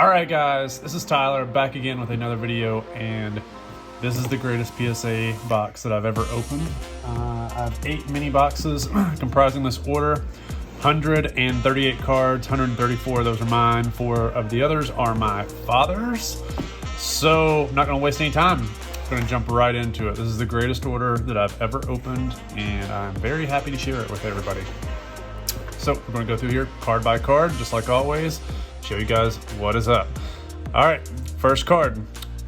Alright guys, this is Tyler back again with another video, and this is the greatest PSA box that I've ever opened. I have 8 mini boxes comprising this order. 138 cards, 134 of those are mine, 4 of the others are my father's. So I'm not going to waste any time. I'm going to jump right into it. This is the greatest order that I've ever opened, and I'm very happy to share it with everybody. So we're going to go through here card by card, just like always. Show you guys what is up. All right, first card,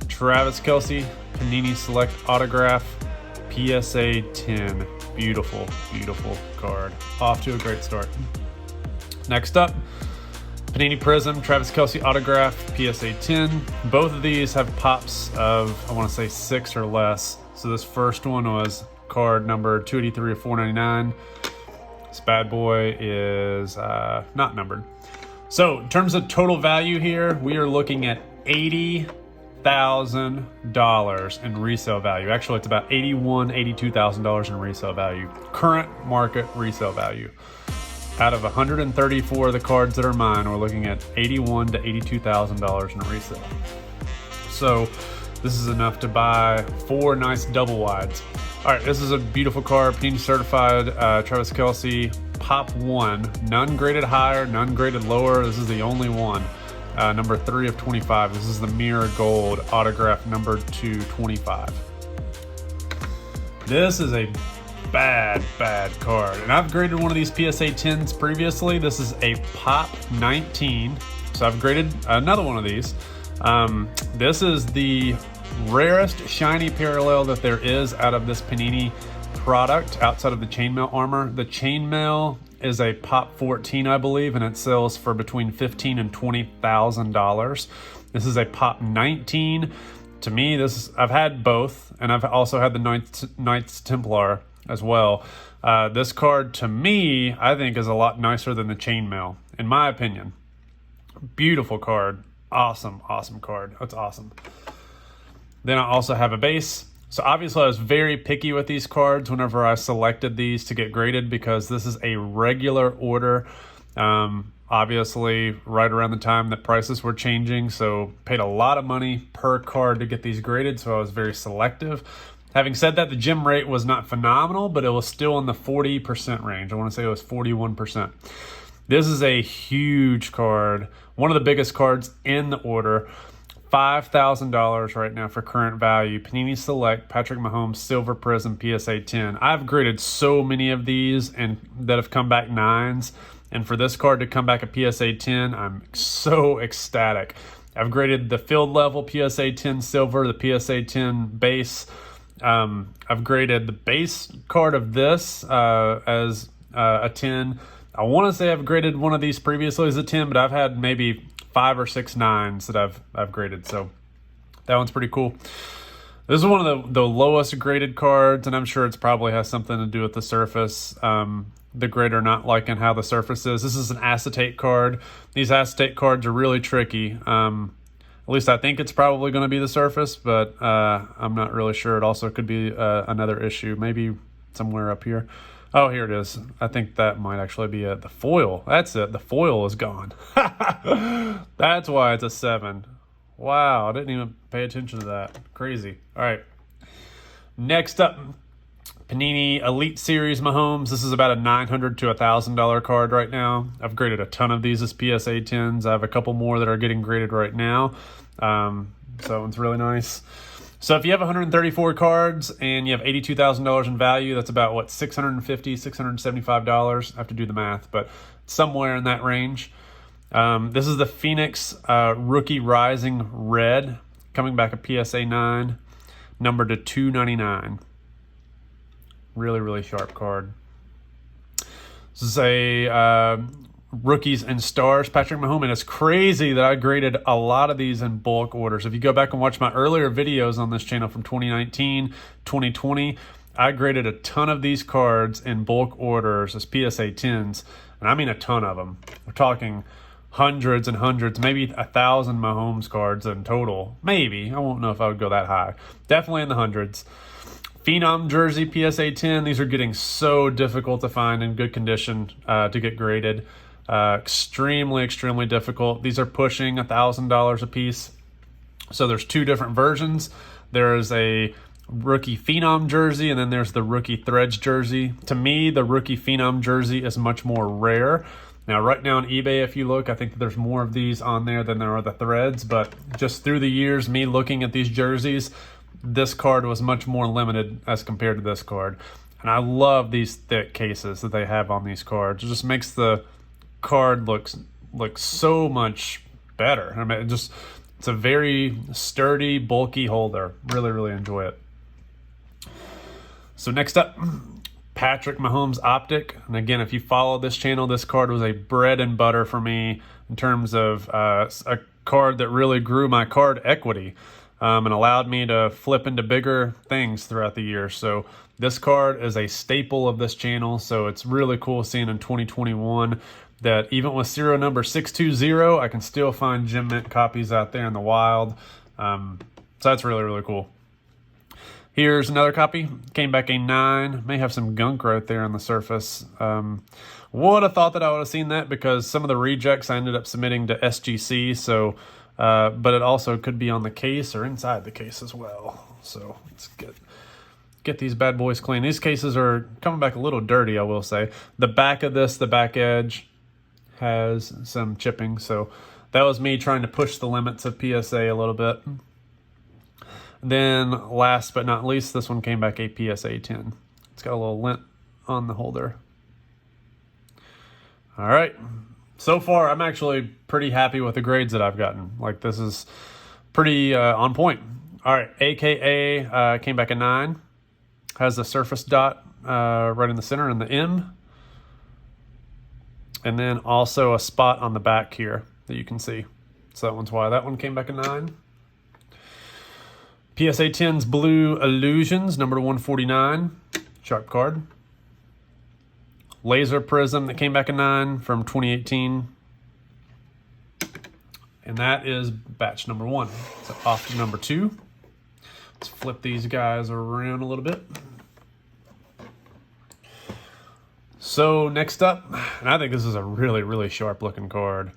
Travis Kelce, Panini Select Autograph, PSA 10. Beautiful, beautiful card. Off to a great start. Next up, Panini Prism, Travis Kelce Autograph, PSA 10. Both of these have pops of, I want to say 6 or less. So this first one was card number 283 of 499. This bad boy is not numbered. So in terms of total value here, we are looking at $80,000 in resale value. Actually, it's about $81,000, $82,000 in resale value. Current market resale value. Out of 134 of the cards that are mine, we're looking at $81,000 to $82,000 in resale. So this is enough to buy 4 nice double wides. All right, this is a beautiful card, Panini certified, Travis Kelce, Pop 1, none graded higher, none graded lower. This is the only one. Number 3 of 25. This is the Mirror Gold autograph number 225. This is a bad card. And I've graded one of these PSA 10s previously. This is a Pop 19. So I've graded another one of these. This is the rarest shiny parallel that there is out of this Panini product outside of the chainmail armor. The chainmail is a Pop 14, I believe, and it sells for between $15,000 and $20,000. This is a Pop 19. To me, I've had both, and I've also had the Knights Templar as well. This card, to me, I think is a lot nicer than the chainmail, in my opinion. Beautiful card. Awesome card. That's awesome. Then I also have a base. So obviously I was very picky with these cards whenever I selected these to get graded, because this is a regular order. Obviously right around the time that prices were changing, so paid a lot of money per card to get these graded, so I was very selective. Having said that, the gem rate was not phenomenal, but it was still in the 40% range. I want to say it was 41%. This is a huge card, one of the biggest cards in the order. $5,000 right now for current value. Panini Select, Patrick Mahomes, Silver Prism, PSA 10. I've graded so many of these and that have come back 9s. And for this card to come back a PSA 10, I'm so ecstatic. I've graded the field level PSA 10 Silver, the PSA 10 base. I've graded the base card of this as a 10. I want to say I've graded one of these previously as a 10, but I've had maybe 5 or 6 9s that I've graded, so that one's pretty cool. This is one of the lowest graded cards, and I'm sure it's probably has something to do with the surface. The grader not liking how the surface is. This is an acetate card. These acetate cards are really tricky. At least I think it's probably going to be the surface, but I'm not really sure. It also could be another issue, maybe somewhere up here. Oh, here it is. I think that might actually be the foil. That's it. The foil is gone. That's why it's a 7. Wow, I didn't even pay attention to that. Crazy. All right. Next up, Panini Elite Series Mahomes. This is about a $900 to $1,000 card right now. I've graded a ton of these as PSA 10s. I have a couple more that are getting graded right now. So it's really nice. So if you have 134 cards and you have $82,000 in value, that's about, what, $650, $675? I have to do the math, but somewhere in that range. This is the Phoenix Rookie Rising Red, coming back a PSA 9, numbered to 299. Really sharp card. This is a Rookies and Stars, Patrick Mahomes, and it's crazy that I graded a lot of these in bulk orders. If you go back and watch my earlier videos on this channel from 2019, 2020, I graded a ton of these cards in bulk orders as PSA 10s, and I mean a ton of them. We're talking hundreds and hundreds, maybe 1,000 Mahomes cards in total. Maybe. I won't know if I would go that high. Definitely in the hundreds. Phenom jersey PSA 10. These are getting so difficult to find in good condition to get graded. Extremely difficult. These are pushing $1,000 a piece. So there's two different versions. There's a rookie phenom jersey, and then there's the rookie threads jersey. To me, the rookie phenom jersey is much more rare. Now, right now on eBay, if you look, I think there's more of these on there than there are the threads, but just through the years, me looking at these jerseys, this card was much more limited as compared to this card. And I love these thick cases that they have on these cards. It just makes the card look so much better. I mean, it's a very sturdy, bulky holder. Really enjoy it. So next up, Patrick Mahomes Optic. And again, if you follow this channel, this card was a bread and butter for me in terms of a card that really grew my card equity and allowed me to flip into bigger things throughout the year. So this card is a staple of this channel. So it's really cool seeing in 2021 that even with serial number 620, I can still find Gem Mint copies out there in the wild. So that's really cool. Here's another copy. Came back a 9. May have some gunk right there on the surface. Would have thought that I would have seen that because some of the rejects I ended up submitting to SGC. So, but it also could be on the case or inside the case as well. So let's get these bad boys clean. These cases are coming back a little dirty, I will say. The back of this, the back edge, has some chipping. So that was me trying to push the limits of PSA a little bit. Then last but not least, this one came back a PSA 10. It's got a little lint on the holder. All right. So far, I'm actually pretty happy with the grades that I've gotten. Like, this is pretty on point. All right. AKA came back a 9. Has the surface dot right in the center in the M. And then also a spot on the back here that you can see. So that one's why that one came back a 9. PSA 10's Blue Illusions, number 149, sharp card. Laser Prism that came back a 9 from 2018. And that is batch number 1. So off to number 2. Let's flip these guys around a little bit. So next up, and I think this is a really sharp looking card.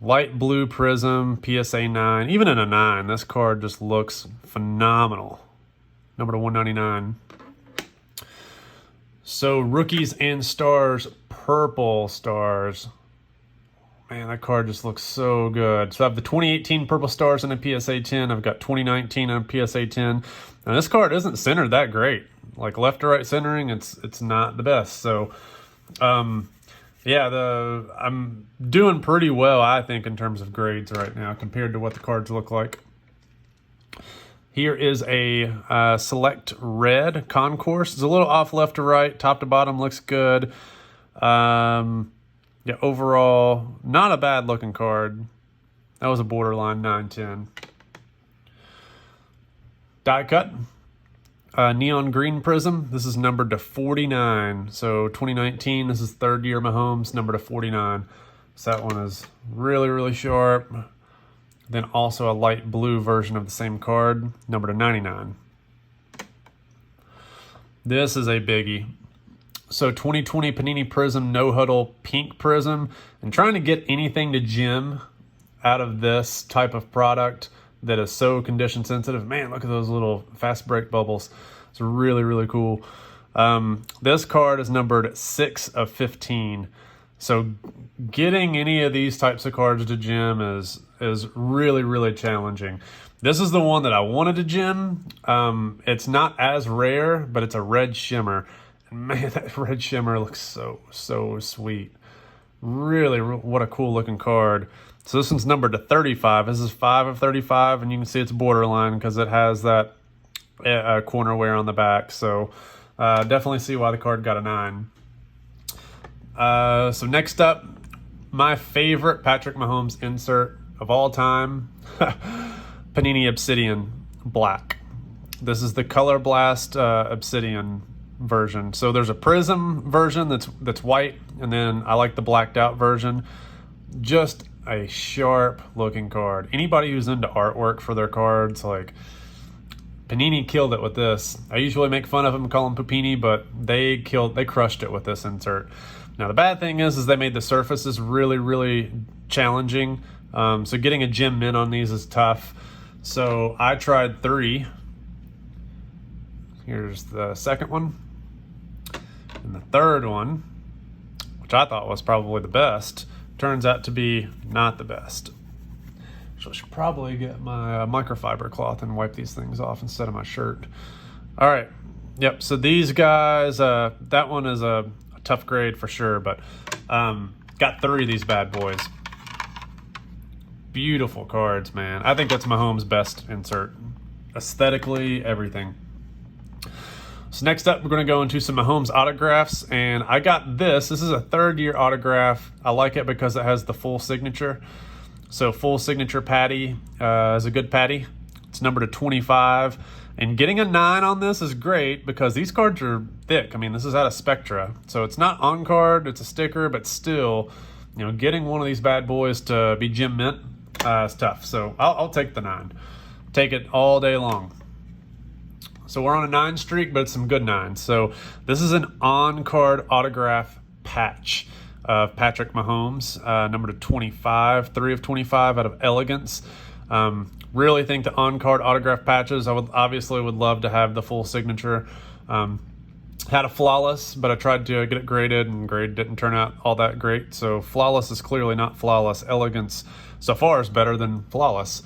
Light Blue Prism, PSA 9. Even in a 9, this card just looks phenomenal. Number 199. So Rookies and Stars, Purple Stars. Man, that card just looks so good. So I have the 2018 Purple Stars in a PSA 10. I've got 2019 on a PSA 10. And this card isn't centered that great. Like left to right centering, it's not the best. So, yeah, I'm doing pretty well, I think, in terms of grades right now compared to what the cards look like. Here is a Select Red Concourse. It's a little off left to right. Top to bottom looks good. Yeah, overall, not a bad looking card. That was a borderline 9-10. Die cut. Neon Green Prism. This is numbered to 49. So 2019, this is third year Mahomes, numbered to 49. So that one is really sharp. Then also a light blue version of the same card, numbered to 99. This is a biggie. So 2020 Panini Prism No Huddle Pink Prism. And trying to get anything to gem out of this type of product that is so condition sensitive. Man, look at those little fast break bubbles. It's really cool. This card is numbered 6 of 15. So getting any of these types of cards to gem is really challenging. This is the one that I wanted to gem. It's not as rare, but it's a red shimmer. And man, that red shimmer looks so sweet. Really, what a cool looking card. So this one's numbered to 35. This is 5 of 35, and you can see it's borderline because it has that corner wear on the back. So definitely see why the card got a 9. So next up, my favorite Patrick Mahomes insert of all time, Panini Obsidian Black. This is the Color Blast Obsidian version. So there's a Prism version that's white, and then I like the blacked out version. Just a sharp looking card. Anybody who's into artwork for their cards, like Panini killed it with this. I usually make fun of them, call them Pupini, but they crushed it with this insert. Now the bad thing is they made the surfaces really challenging. So getting a gem mint on these is tough. So I tried 3. Here's the second one. And the third one, which I thought was probably the best, turns out to be not the best. So I should probably get my microfiber cloth and wipe these things off instead of my shirt. All right. Yep. So these guys, that one is a tough grade for sure, but got 3 of these bad boys. Beautiful cards, man. I think that's Mahomes' best insert. Aesthetically, everything. So next up, we're going to go into some Mahomes autographs, and I got this. This is a 3rd-year autograph. I like it because it has the full signature. So full signature patty is a good patty. It's numbered to 25. And getting a 9 on this is great because these cards are thick. I mean, this is out of Spectra. So it's not on card, it's a sticker, but still, you know, getting one of these bad boys to be gem mint is tough. So I'll take the 9. Take it all day long. So we're on a 9 streak, but it's some good 9s. So this is an on-card autograph patch of Patrick Mahomes, number to 25, 3 of 25 out of Elegance. Really think the on-card autograph patches, I would love to have the full signature. Had a flawless, but I tried to get it graded, and grade didn't turn out all that great. So flawless is clearly not flawless. Elegance so far is better than flawless.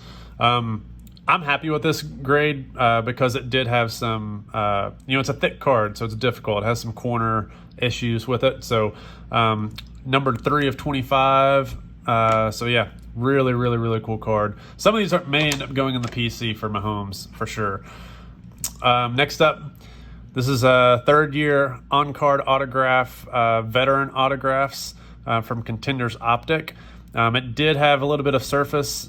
I'm happy with this grade because it did have some, it's a thick card, so it's difficult. It has some corner issues with it. So numbered 3 of 25. So yeah, really cool card. Some of these may end up going in the PC for Mahomes for sure. Next up, this is a 3rd-year on-card autograph, veteran autographs from Contenders Optic. It did have a little bit of surface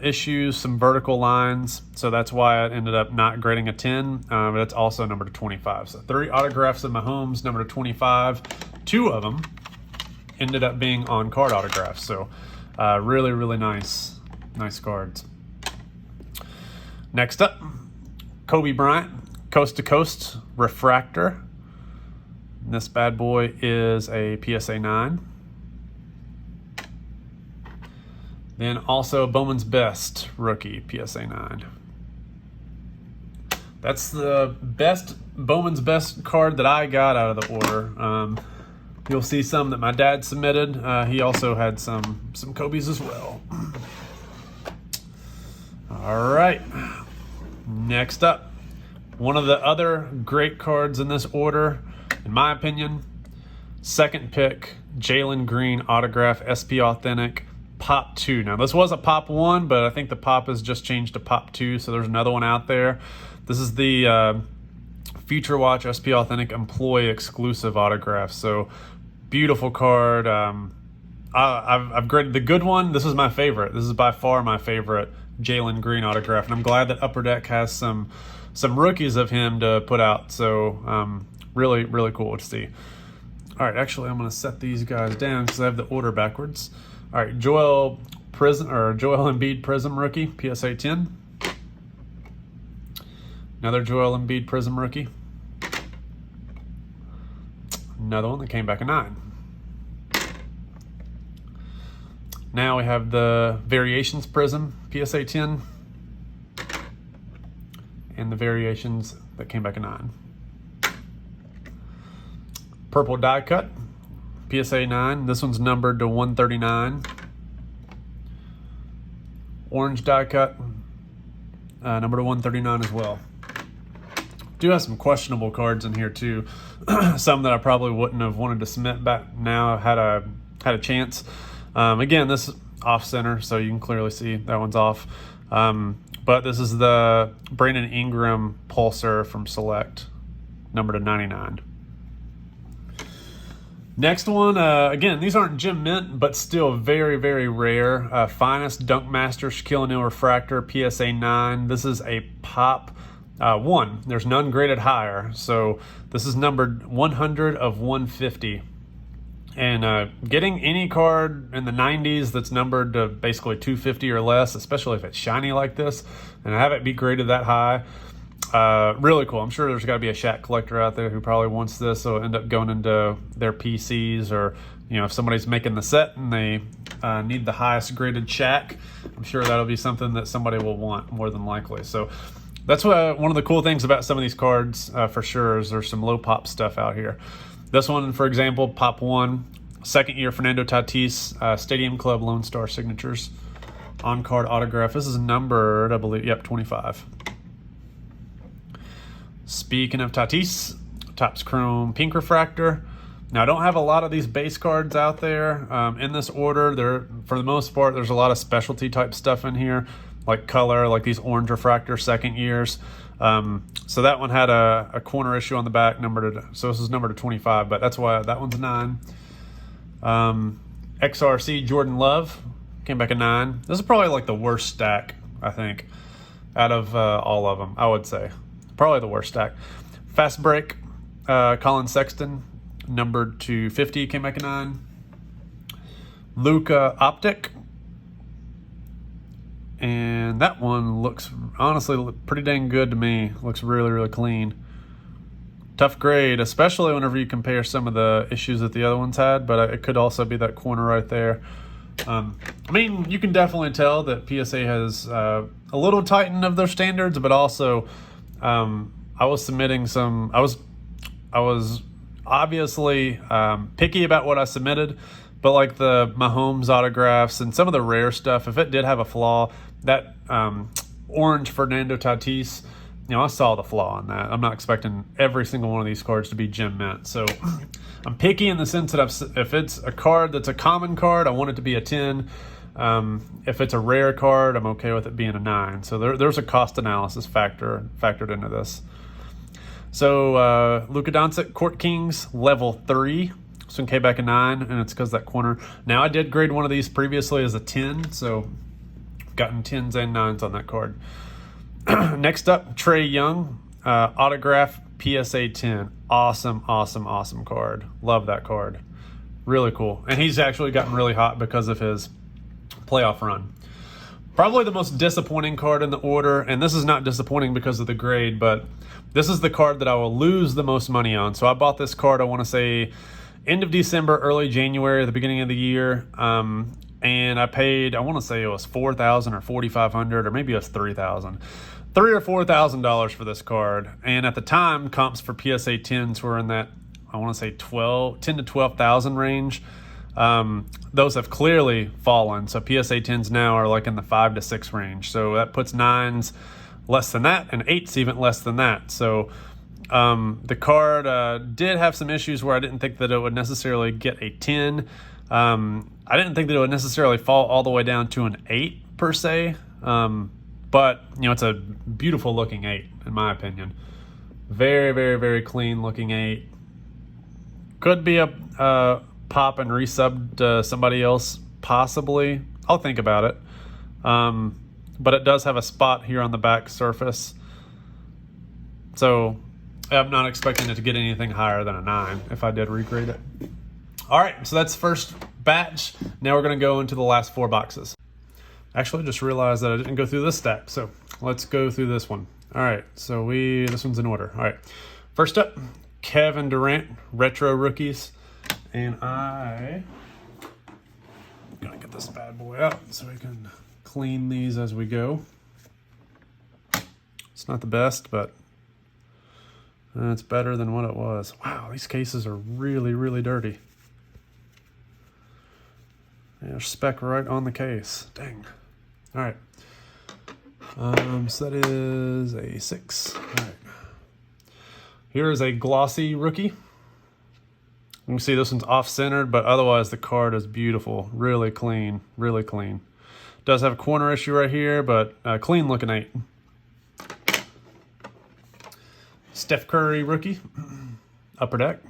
issues, some vertical lines, so that's why it ended up not grading a 10, but it's also numbered to 25. So 3 autographs of Mahomes, numbered to 25. 2 of them ended up being on-card autographs, so really nice cards. Next up, Kobe Bryant, Coast to Coast Refractor. This bad boy is a PSA 9. Then also Bowman's Best rookie, PSA 9. That's the best Bowman's Best card that I got out of the order. You'll see some that my dad submitted. He also had some Kobe's as well. All right. Next up, one of the other great cards in this order, in my opinion, 2nd pick, Jalen Green autograph, SP Authentic. Pop 2. Now this was a Pop 1, but I think the Pop has just changed to Pop 2, so there's another one out there. This is the Future Watch SP Authentic Employee Exclusive autograph. So beautiful card. I've graded the good one. This is my favorite. This is by far my favorite Jalen Green autograph, and I'm glad that Upper Deck has some rookies of him to put out. So really cool to see. All right, actually I'm going to set these guys down because I have the order backwards. All right, Joel Embiid Prism rookie, PSA 10. Another Joel Embiid Prism rookie. Another one that came back a 9. Now we have the Variations Prism, PSA 10. And the Variations that came back a 9. Purple die cut, PSA 9. This one's numbered to 139. Orange die cut, number to 139 as well. Do have some questionable cards in here too. Some that I probably wouldn't have wanted to submit back now had a chance. Again, this is off center, so you can clearly see that one's off. But this is the Brandon Ingram Pulsar from Select, number to 99. Next one, again, these aren't gem mint, but still very rare. Finest Dunk Master Shaquille O'Neal Refractor, PSA 9. This is a Pop 1. There's none graded higher, so this is numbered 100 of 150. And getting any card in the 90s that's numbered to basically 250 or less, especially if it's shiny like this, and have it be graded that high, Really cool. I'm sure there's got to be a Shaq collector out there who probably wants this, so it'll end up going into their PCs, or if somebody's making the set and they need the highest graded Shaq, I'm sure that'll be something that somebody will want more than likely. So that's one of the cool things about some of these cards, for sure, is there's some low pop stuff out here. This one, for example, Pop 1, second year Fernando Tatis, Stadium Club Lone Star signatures, on card autograph. This is numbered, I believe, yep, 25. Speaking of Tatis, Topps Chrome Pink Refractor. Now, I don't have a lot of these base cards out there in this order. For the most part, there's a lot of specialty type stuff in here, like color, like these orange refractor second years. So that one had a corner issue on the back, so this is numbered to 25, but that's why that one's a 9. XRC Jordan Love came back a 9. This is probably like the worst stack, I think, out of all of them, I would say. Probably the worst stack. Fast Break, Colin Sexton, numbered to 50, came back a 9. Luka Optic. And that one looks, honestly, pretty dang good to me. Looks really, really clean. Tough grade, especially whenever you compare some of the issues that the other ones had, but it could also be that corner right there. I mean, you can definitely tell that PSA has a little tightened of their standards, but also I was submitting some, I was obviously picky about what I submitted, but like the Mahomes autographs and some of the rare stuff, if it did have a flaw, that orange Fernando Tatis, I saw the flaw in that. I'm not expecting every single one of these cards to be gem mint. So I'm picky in the sense that if it's a card that's a common card, I want it to be a 10. If it's a rare card, I'm okay with it being a 9. So there's a cost analysis factored into this. So Luka Doncic, Court Kings, level 3. This one came back a 9, and it's because that corner. Now, I did grade one of these previously as a 10, so I've gotten 10s and 9s on that card. Next up, Trae Young, autograph PSA 10. Awesome, awesome, awesome card. Love that card. Really cool. And he's actually gotten really hot because of his playoff run. Probably the most disappointing card in the order, and this is not disappointing because of the grade, but this is the card that I will lose the most money on. So I bought this card, I want to say, end of December, early January, the beginning of the year, and I paid, I want to say it was $4,000 or $4,500, or maybe it was $3,000. $3,000 or $4,000 for this card. And at the time, comps for PSA 10s were in that, I want to say 10 to 12,000 range. Those have clearly fallen. So PSA 10s now are like in the 5 to 6 range. So that puts 9s less than that, and 8s even less than that. So the card did have some issues where I didn't think that it would necessarily get a 10. I didn't think that it would necessarily fall all the way down to an 8 per se. But, it's a beautiful looking 8, in my opinion. Very, very, very clean looking 8. Could be a pop and resubbed to somebody else, possibly. I'll think about it. But it does have a spot here on the back surface. So I'm not expecting it to get anything higher than a 9 if I did regrade it. All right, so that's the first batch. Now we're going to go into the last 4 boxes. Actually, I just realized that I didn't go through this stack, so let's go through this one. All right, so this one's in order. All right, first up, Kevin Durant, retro rookies. And I'm going to get this bad boy out so we can clean these as we go. It's not the best, but it's better than what it was. Wow, these cases are really, really dirty. There's spec right on the case. Dang. All right. So that is a 6. All right. Here is a glossy rookie. You can see this one's off-centered, but otherwise the card is beautiful. Really clean, really clean. Does have a corner issue right here, but clean looking 8. Steph Curry rookie, upper deck.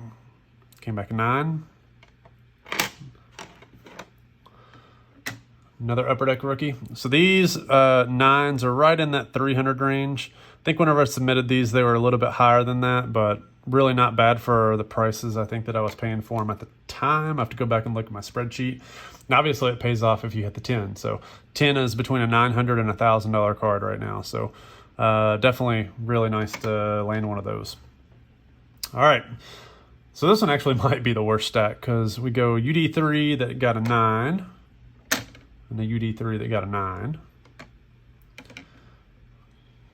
Came back a 9. Another upper deck rookie. So these 9s are right in that 300 range. I think whenever I submitted these, they were a little bit higher than that, but really not bad for the prices I think that I was paying for them at the time. I have to go back and look at my spreadsheet. And obviously it pays off if you hit the 10. So 10 is between a $900 and $1,000 card right now. So Definitely really nice to land one of those. All right. So this one actually might be the worst stack because we go UD3 that got a 9 and the UD3 that got a 9.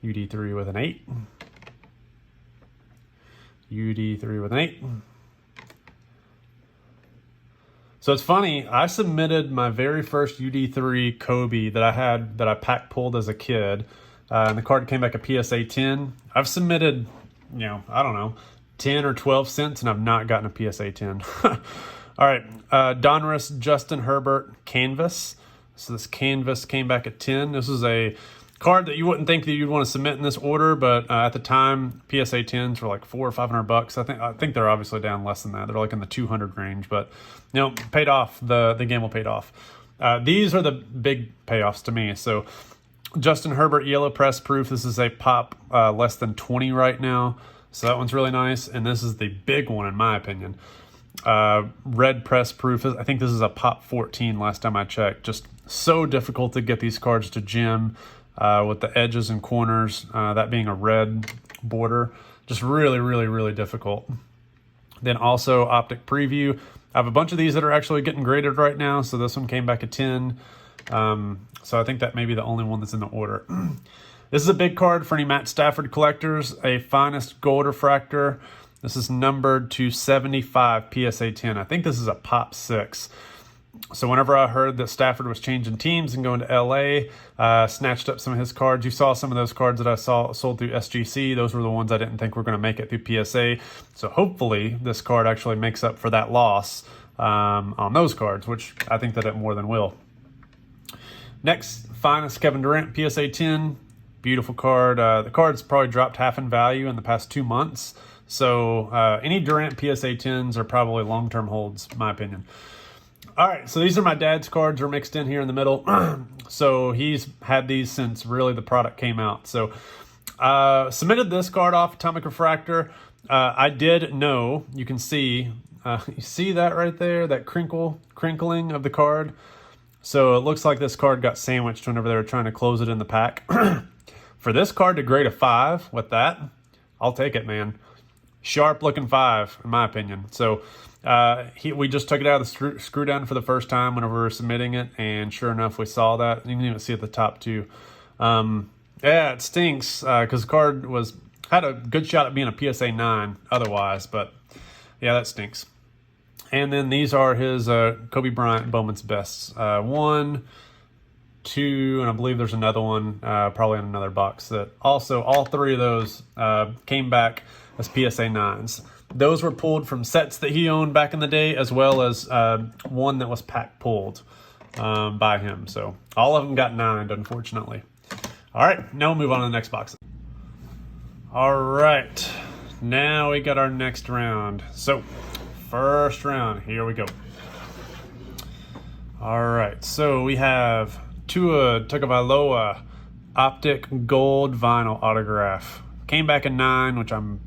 UD3 with an 8. UD3 with an 8. So it's funny, I submitted my very first UD3 Kobe that I had, that I pack pulled as a kid, and the card came back a PSA 10. I've submitted, I don't know, 10 or 12 cents, and I've not gotten a PSA 10. All right, Donruss Justin Herbert Canvas. So this Canvas came back at 10. This is a card that you wouldn't think that you'd want to submit in this order, but at the time, PSA 10s were like $400 or $500. I think they're obviously down less than that. They're like in the 200 range, but paid off. The gamble paid off. These are the big payoffs to me. So Justin Herbert Yellow Press Proof. This is a pop less than 20 right now. So that one's really nice. And this is the big one in my opinion. Red Press Proof. I think this is a pop 14 last time I checked. Just so difficult to get these cards to gem. With the edges and corners, that being a red border, just really, really, really difficult. Then also Optic Preview. I have a bunch of these that are actually getting graded right now, so this one came back at 10. So I think that may be the only one that's in the order. This is a big card for any Matt Stafford collectors, a Finest Gold Refractor. This is numbered to 75 PSA 10. I think this is a pop 6. So whenever I heard that Stafford was changing teams and going to LA, snatched up some of his cards. You saw some of those cards that I sold through SGC. Those were the ones I didn't think were going to make it through PSA. So hopefully this card actually makes up for that loss on those cards, which I think that it more than will. Next, Finest Kevin Durant PSA 10. Beautiful card. The card's probably dropped half in value in the past 2 months. So any Durant PSA 10s are probably long-term holds, in my opinion. All right, so these are my dad's cards are mixed in here in the middle. So he's had these since really the product came out. So submitted this card off, Atomic Refractor. I did know, you can see, you see that right there, that crinkling of the card. So it looks like this card got sandwiched whenever they were trying to close it in the pack. For this card to grade a 5 with that, I'll take it, man. Sharp looking 5, in my opinion. So we just took it out of the screw down for the first time whenever we were submitting it, and sure enough, we saw that. You can even see at the top too. Yeah, it stinks because the card had a good shot at being a PSA 9 otherwise, but yeah, that stinks. And then these are his Kobe Bryant Bowman's Bests. 1, 2, and I believe there's another one probably in another box that also, all 3 of those came back as PSA 9s. Those were pulled from sets that he owned back in the day, as well as one that was pack pulled by him. So all of them got 9'd, unfortunately. All right, now we'll move on to the next box. All right, now we got our next round. So first round, here we go. All right, so we have Tua Tagovailoa Optic Gold Vinyl Autograph. Came back in 9, which I'm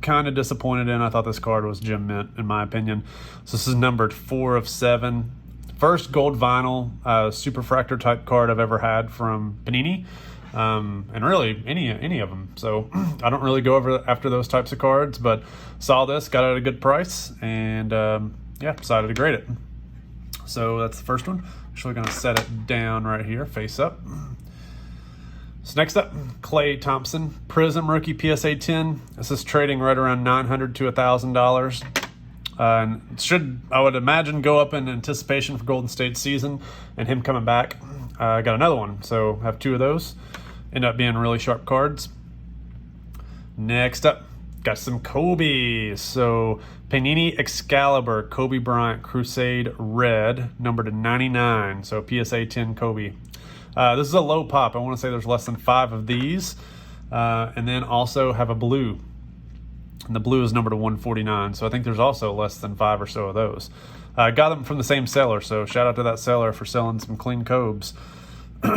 kind of disappointed in. I thought this card was gem mint, in my opinion. So this is numbered 4 of 7. First gold vinyl superfractor type card I've ever had from Panini, and really any of them. So I don't really go after those types of cards, but saw this, got it at a good price, and yeah, decided to grade it. So that's the first one. Actually going to set it down right here, face up. So next up, Klay Thompson, Prism Rookie PSA 10. This is trading right around $900 to $1,000. And it should, I would imagine, go up in anticipation for Golden State's season and him coming back. I got another one, so have 2 of those. End up being really sharp cards. Next up, got some Kobe's. So Panini Excalibur Kobe Bryant Crusade Red, numbered to 99. So PSA 10 Kobe. This is a low pop. I want to say there's less than 5 of these. And then also have a blue. And the blue is numbered to 149. So I think there's also less than 5 or so of those. Got them from the same seller. So shout out to that seller for selling some clean Cobes. All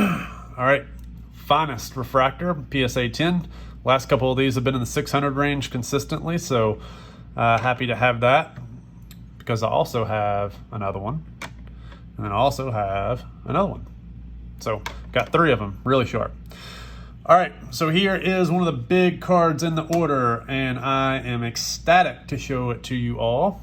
right. Finest Refractor, PSA 10. Last couple of these have been in the 600 range consistently. So happy to have that. Because I also have another one. And then I also have another one. So got 3 of them, really sharp. All right, so here is one of the big cards in the order, and I am ecstatic to show it to you all.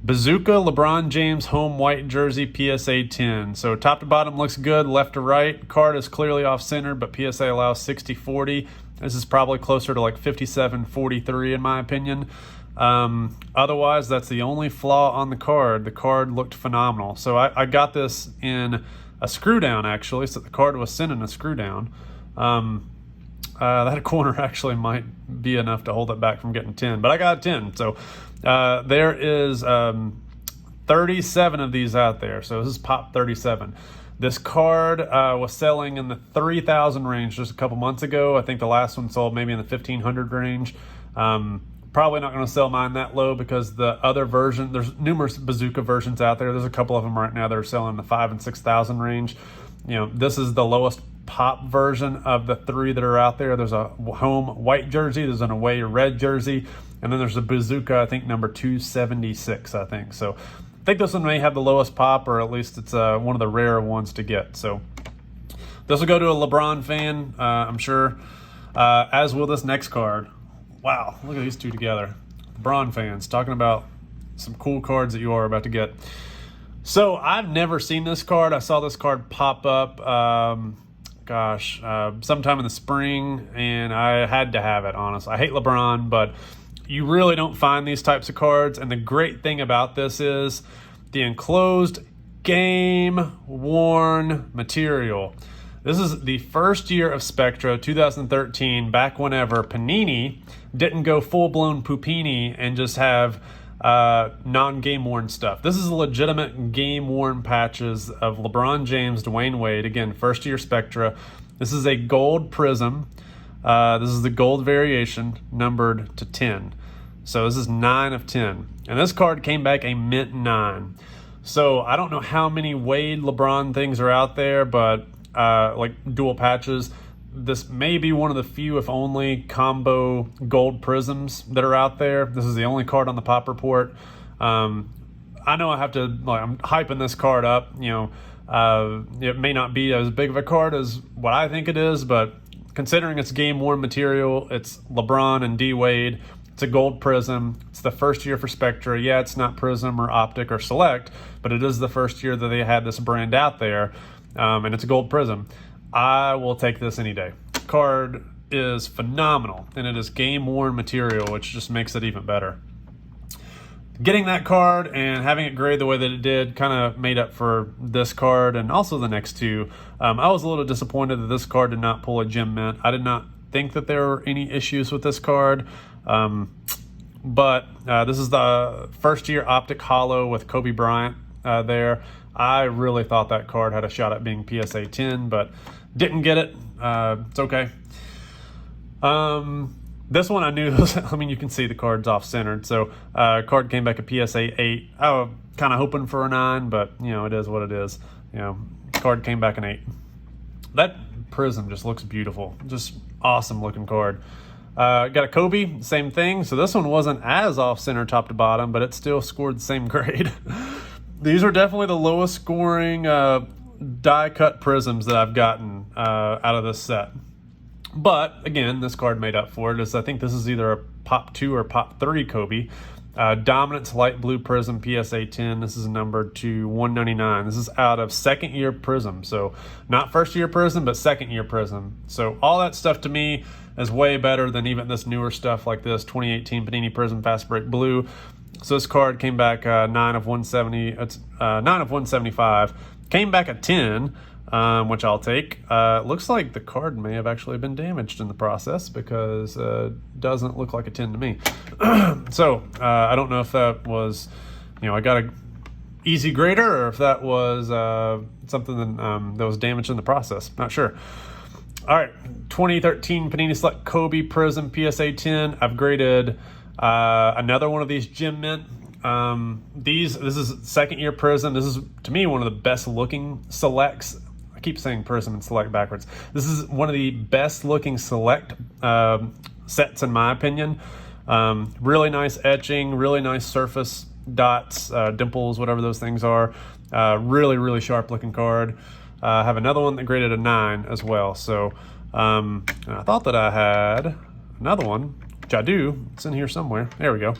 Bazooka LeBron James home white jersey PSA 10. So top to bottom looks good, left to right. Card is clearly off center, but PSA allows 60-40. This is probably closer to like 57-43 in my opinion. Otherwise, that's the only flaw on the card. The card looked phenomenal. So I got this in a screw down actually, so the card was sent in a screw down. That corner actually might be enough to hold it back from getting 10, but I got 10. So there is 37 of these out there. So this is Pop 37. This card was selling in the 3,000 range just a couple months ago. I think the last one sold maybe in the 1,500 range. Probably not going to sell mine that low because the other version, there's numerous Bazooka versions out there. There's a couple of them right now that are selling in the 5,000 and 6,000 range. You know, this is the lowest Pop version of the three that are out there. There's a home white jersey, there's an away red jersey, and then there's a Bazooka, I think number 276, I think. So I think this one may have the lowest Pop, or at least it's one of the rarer ones to get. So this will go to a LeBron fan, I'm sure, as will this next card. Wow, look at these two together. LeBron fans, talking about some cool cards that you are about to get. So I've never seen this card. I saw this card pop up, sometime in the spring, and I had to have it, honestly. I hate LeBron, but you really don't find these types of cards. And the great thing about this is the enclosed game-worn material. This is the first year of Spectra, 2013, back whenever Panini didn't go full-blown Pupini and just have non-game worn stuff. This is legitimate game worn patches of LeBron James, Dwayne Wade. Again, first year Spectra. This is a gold prism. This is the gold variation, numbered to 10. So this is 9 of 10. And this card came back a mint 9. So I don't know how many Wade LeBron things are out there, but like dual patches. This may be one of the few, if only, combo gold prisms that are out there. This is the only card on the Pop Report. I know I have to, I'm hyping this card up. You know, it may not be as big of a card as what I think it is, but considering it's game-worn material, it's LeBron and D. Wade. It's a gold prism. It's the first year for Spectra. Yeah, it's not Prism or Optic or Select, but it is the first year that they had this brand out there, and it's a gold prism. I will take this any day. Card is phenomenal, and it is game-worn material, which just makes it even better. Getting that card and having it grade the way that it did kind of made up for this card and also the next two. I was a little disappointed that this card did not pull a gem mint. I did not think that there were any issues with this card, but this is the first-year Optic Holo with Kobe Bryant there. I really thought that card had a shot at being PSA 10, but didn't get it. It's okay. This one I knew was, I mean, you can see the card's off-centered. So card came back a PSA 8. I was kind of hoping for a 9, but, you know, it is what it is. You know, card came back an 8. That prism just looks beautiful. Just awesome looking card. Got a Kobe, same thing. So this one wasn't as off-center top to bottom, but it still scored the same grade. These are definitely the lowest scoring die-cut prisms that I've gotten out of this set. But, again, this card made up for it. I think this is either a Pop 2 or Pop 3 Kobe. Dominance Light Blue Prism PSA 10. This is numbered to 199. This is out of second-year Prism. So, not first-year Prism, but second-year Prism. So, all that stuff to me is way better than even this newer stuff like this 2018 Panini Prism Fast Break Blue. So this card came back 9 of 170. It's 9 of 175. Came back a 10, which I'll take. Looks like the card may have actually been damaged in the process because doesn't look like a 10 to me. So I don't know if that was, you know, I got a easy grader or if that was something that was damaged in the process. Not sure. All right, 2013 Panini Select Kobe Prism PSA 10. I've graded another one of these gem mint. This is second year Prism. This is, to me, one of the best looking selects. I keep saying Prism and Select backwards. This is one of the best looking Select sets in my opinion. Really nice etching, really nice surface dots, dimples, whatever those things are. Really, really sharp looking card. I have another one that graded a 9 as well. So And I thought that I had another one, which I do. It's in here somewhere. There we go.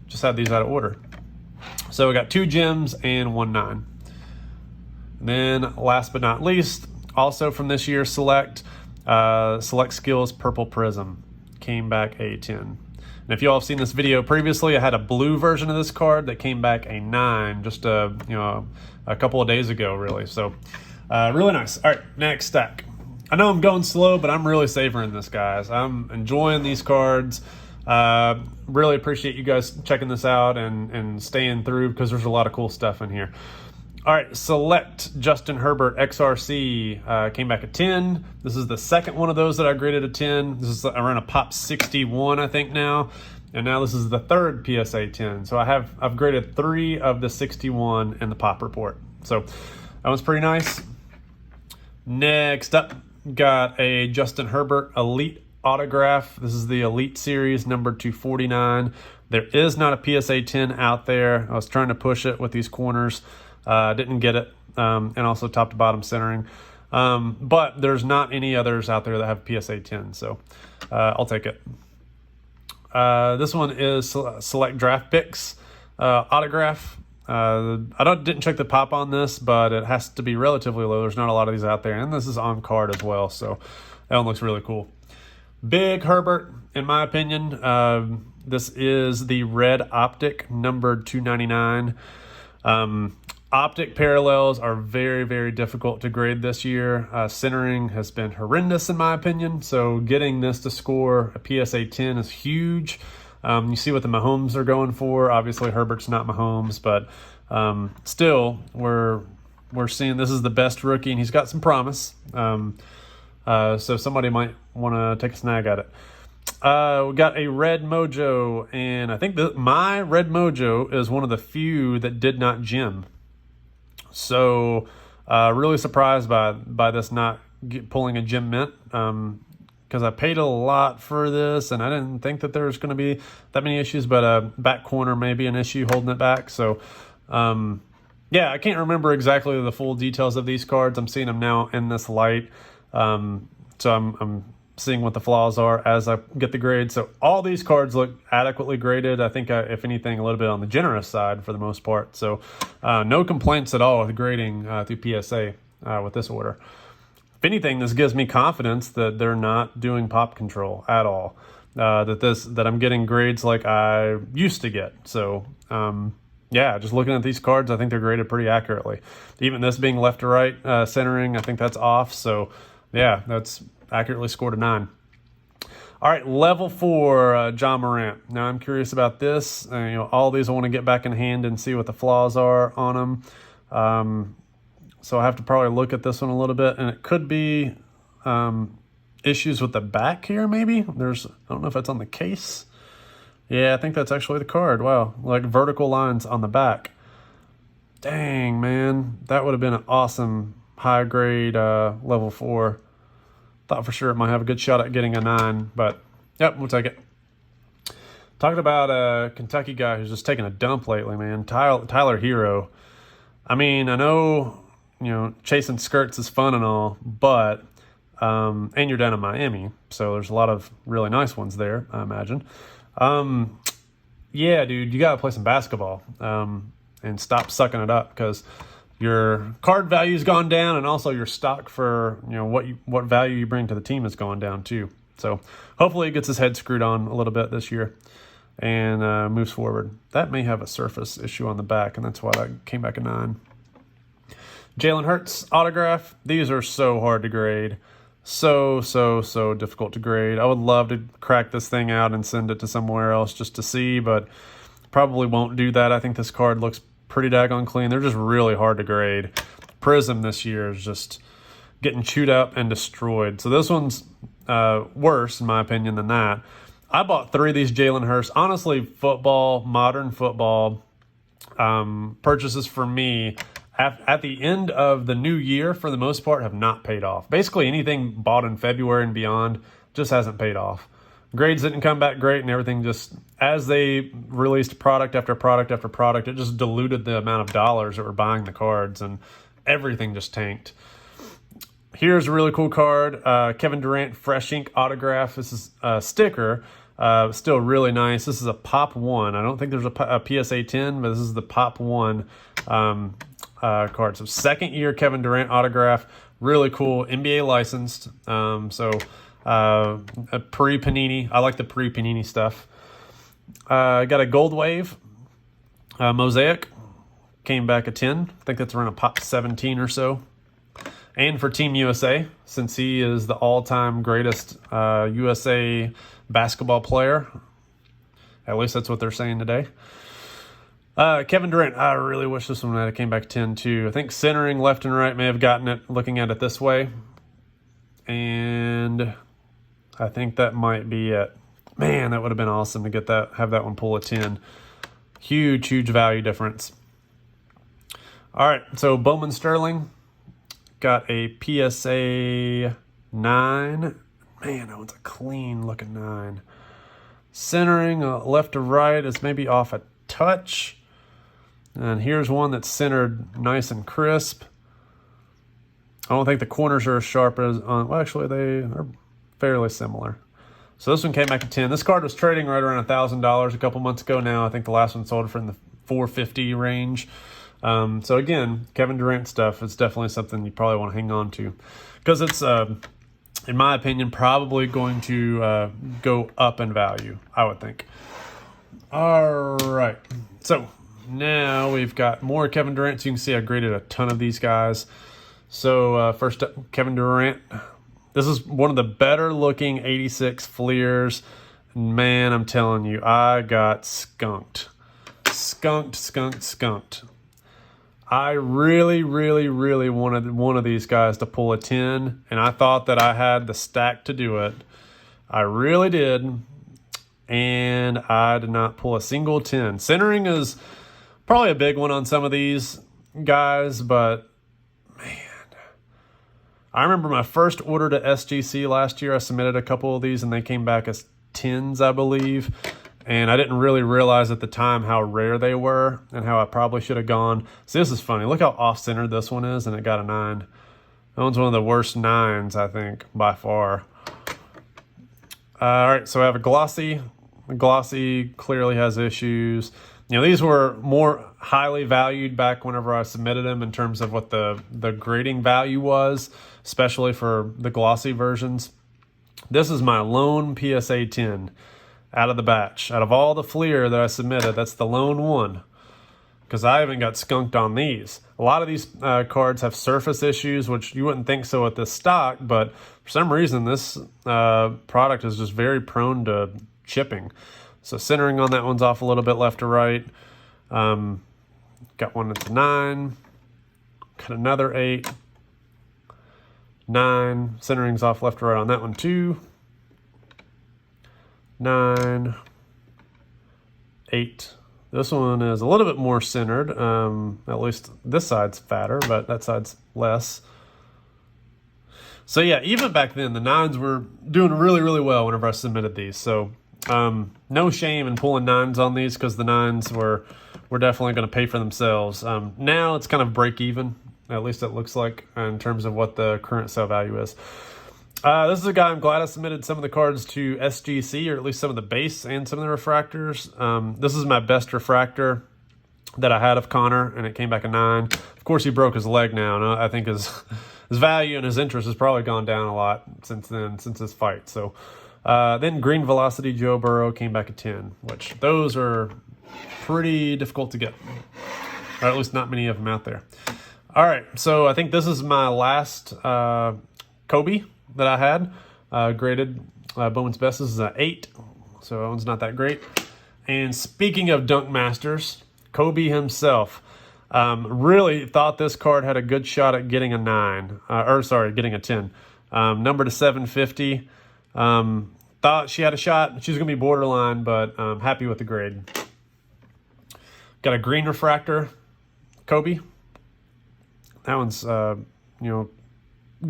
Just had these out of order. So we got 2 gems and 1 9. And then last but not least, also from this year's Select Skills Purple Prism. Came back a 10. And if you all have seen this video previously, I had a blue version of this card that came back a 9 just a couple of days ago, really. So really nice. All right, next stack. I know I'm going slow, but I'm really savoring this, guys. I'm enjoying these cards. Really appreciate you guys checking this out and staying through, because there's a lot of cool stuff in here. All right, Select Justin Herbert XRC came back a 10. This is the second one of those that I graded a 10. This is around a pop 61, I think now. And now this is the third PSA 10. So I've graded 3 of the 61 in the pop report. So that was pretty nice. Next up, got a Justin Herbert Elite autograph. This is the Elite Series number 249. There is not a PSA 10 out there. I was trying to push it with these corners. Didn't get it, and also top to bottom centering. But there's not any others out there that have PSA 10, so I'll take it. This one is Select Draft Picks autograph. Didn't check the pop on this, but it has to be relatively low. There's not a lot of these out there, and this is on card as well, so that one looks really cool. Big Herbert, in my opinion. This is the red optic, numbered 299. Optic parallels are very, very difficult to grade this year. Centering has been horrendous in my opinion, so getting this to score a PSA 10 is huge. You see what the Mahomes are going for. Obviously, Herbert's not Mahomes, but still, we're seeing this is the best rookie, and he's got some promise. So somebody might want to take a snag at it. We got a Red Mojo, and I think my Red Mojo is one of the few that did not gem. So really surprised by this not pulling a gem mint, because I paid a lot for this, and I didn't think that there was going to be that many issues, but back corner may be an issue holding it back. So yeah, I can't remember exactly the full details of these cards. I'm seeing them now in this light, so I'm seeing what the flaws are as I get the grade. So all these cards look adequately graded. I think, if anything, a little bit on the generous side for the most part. So no complaints at all with grading through PSA with this order. If anything, this gives me confidence that they're not doing pop control at all. That I'm getting grades like I used to get. So yeah, just looking at these cards, I think they're graded pretty accurately. Even this being left to right centering, I think that's off. So yeah, that's accurately scored a 9. All right, level 4, John Morant. Now I'm curious about this. All these I want to get back in hand and see what the flaws are on them. So I have to probably look at this one a little bit, and it could be issues with the back here. Maybe I don't know if that's on the case. Yeah, I think that's actually the card. Wow, like vertical lines on the back. Dang, man, that would have been an awesome high grade level 4. Thought for sure it might have a good shot at getting a 9, but yep, we'll take it. Talking about a Kentucky guy who's just taking a dump lately, man. Tyler Hero. I mean, I know, chasing skirts is fun and all, but and you're down in Miami, so there's a lot of really nice ones there, I imagine. Yeah, dude, you got to play some basketball and stop sucking it up, because your card value's gone down, and also your stock for what value you bring to the team has gone down too. So hopefully he gets his head screwed on a little bit this year and moves forward. That may have a surface issue on the back, and that's why that came back a 9. Jalen Hurts autograph. These are so hard to grade. So difficult to grade. I would love to crack this thing out and send it to somewhere else just to see, but probably won't do that. I think this card looks pretty daggone clean. They're just really hard to grade. Prism this year is just getting chewed up and destroyed. So this one's worse, in my opinion, than that. I bought 3 of these Jalen Hurts. Honestly, modern football purchases for me at the end of the new year, for the most part, have not paid off. Basically, anything bought in February and beyond just hasn't paid off. Grades didn't come back great, and everything just, as they released product after product after product, it just diluted the amount of dollars that were buying the cards, and everything just tanked. Here's a really cool card. Kevin Durant Fresh Ink autograph. This is a sticker. Still really nice. This is a Pop 1. I don't think there's a PSA 10, but this is the Pop 1 card. So second year Kevin Durant autograph. Really cool. NBA licensed. A pre-Panini. I like the pre-Panini stuff. Got a Gold Wave Mosaic. Came back a 10. I think that's around a Pop 17 or so. And for Team USA, since he is the all-time greatest USA basketball player. At least that's what they're saying today. Kevin Durant, I really wish this one had came back 10 too. I think centering left and right may have gotten it looking at it this way. And I think that might be it. Man, that would have been awesome to get that, have that one pull a 10. Huge, huge value difference. All right, so Bowman Sterling got a PSA 9. Man, that one's a clean looking 9. Centering left to right is maybe off a touch. And here's one that's centered nice and crisp. I don't think the corners are as sharp as on. Well, actually, they are fairly similar. So this one came back at 10. This card was trading right around $1,000 a couple months ago now. I think the last one sold for in the $450 range. So again, Kevin Durant stuff is definitely something you probably want to hang on to because it's, in my opinion, probably going to go up in value, I would think. All right. So now we've got more Kevin Durant. So you can see I graded a ton of these guys. So first up, Kevin Durant. This is one of the better looking 86 Fleers. Man, I'm telling you, I got skunked. Skunked. I really wanted one of these guys to pull a 10, and I thought that I had the stack to do it. I really did, and I did not pull a single 10. Centering is probably a big one on some of these guys, but man, I remember my first order to SGC last year. I submitted a couple of these, and they came back as 10s, I believe. And I didn't really realize at the time how rare they were and how I probably should have gone. See, this is funny. Look how off-centered this one is, and it got a 9. That one's one of the worst 9s, I think, by far. All right, so I have a glossy. The glossy clearly has issues. You know, these were more highly valued back whenever I submitted them in terms of what the grading value was, especially for the glossy versions. This is my lone PSA 10. Out of the batch. Out of all the Fleer that I submitted, that's the lone one. Because I haven't got skunked on these. A lot of these cards have surface issues, which you wouldn't think so with this stock, but for some reason this product is just very prone to chipping. So centering on that one's off a little bit left to right. Got one that's a 9. Got another 8. 9. Centering's off left to right on that one too. 9, 8. This one is a little bit more centered. At least this side's fatter, but that side's less. So yeah, even back then, the 9s were doing really well whenever I submitted these. So no shame in pulling 9s on these because the 9s were definitely going to pay for themselves. Now it's kind of break even. At least it looks like in terms of what the current sale value is. This is a guy I'm glad I submitted some of the cards to SGC, or at least some of the base and some of the refractors. This is my best refractor that I had of Connor, and it came back a 9. Of course, he broke his leg now, and I think his value and his interest has probably gone down a lot since then, since this fight. So then Green Velocity Joe Burrow came back a 10, which those are pretty difficult to get, or at least not many of them out there. All right, so I think this is my last Kobe that I had graded Bowman's Best. This is an 8, so that one's not that great. And speaking of Dunk Masters, Kobe himself really thought this card had a good shot at getting a 9, getting a 10. Number to 750. Thought she had a shot. She was going to be borderline, but happy with the grade. Got a green refractor, Kobe. That one's,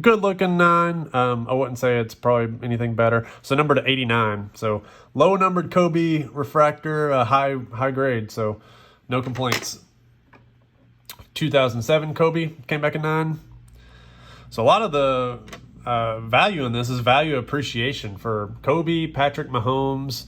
good looking 9. I wouldn't say it's probably anything better. So number to 89. So low numbered Kobe refractor, high grade. So no complaints. 2007 Kobe came back a 9. So a lot of the value in this is value appreciation for Kobe, Patrick Mahomes.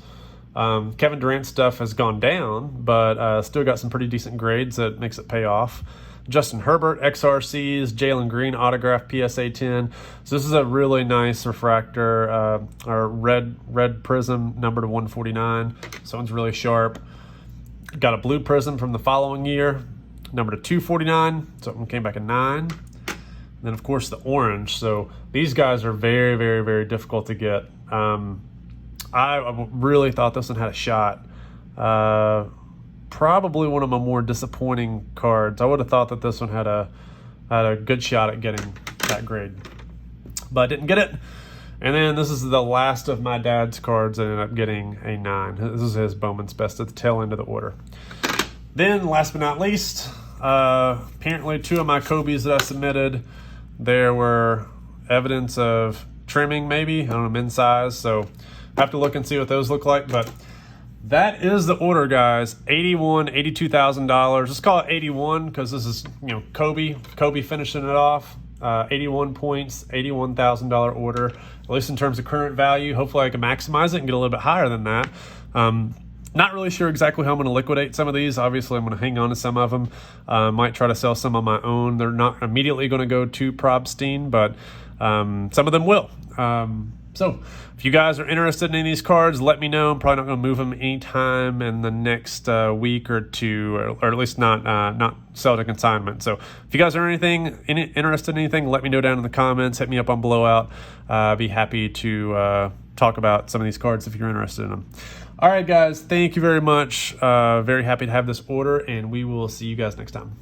Kevin Durant stuff has gone down, but still got some pretty decent grades that makes it pay off. Justin Herbert, XRCs, Jalen Green, autograph PSA 10. So this is a really nice refractor, or red prism, number to 149. This one's really sharp. Got a blue prism from the following year, number to 249. So it came back a 9. And then of course the orange. So these guys are very, very, very difficult to get. I really thought this one had a shot. Probably one of my more disappointing cards. I would have thought that this one had a good shot at getting that grade, but I didn't get it. And then this is the last of my dad's cards that ended up getting a 9. This is his Bowman's Best at the tail end of the order. Then last but not least, apparently 2 of my Kobe's that I submitted, there were evidence of trimming, maybe, I don't know, men's size. So I have to look and see what those look like, but that is the order, guys. $82,000. Let's call it 81 because this is, Kobe finishing it off. 81 points, $81,000 order, at least in terms of current value. Hopefully I can maximize it and get a little bit higher than that. Not really sure exactly how I'm going to liquidate some of these. Obviously, I'm going to hang on to some of them. Might try to sell some on my own. They're not immediately going to go to Probstein, but some of them will. So if you guys are interested in any of these cards, let me know. I'm probably not going to move them anytime in the next week or two, or at least not sell to consignment. So if you guys are interested in anything, let me know down in the comments. Hit me up on Blowout. Be happy to talk about some of these cards if you're interested in them. All right, guys. Thank you very much. Very happy to have this order, and we will see you guys next time.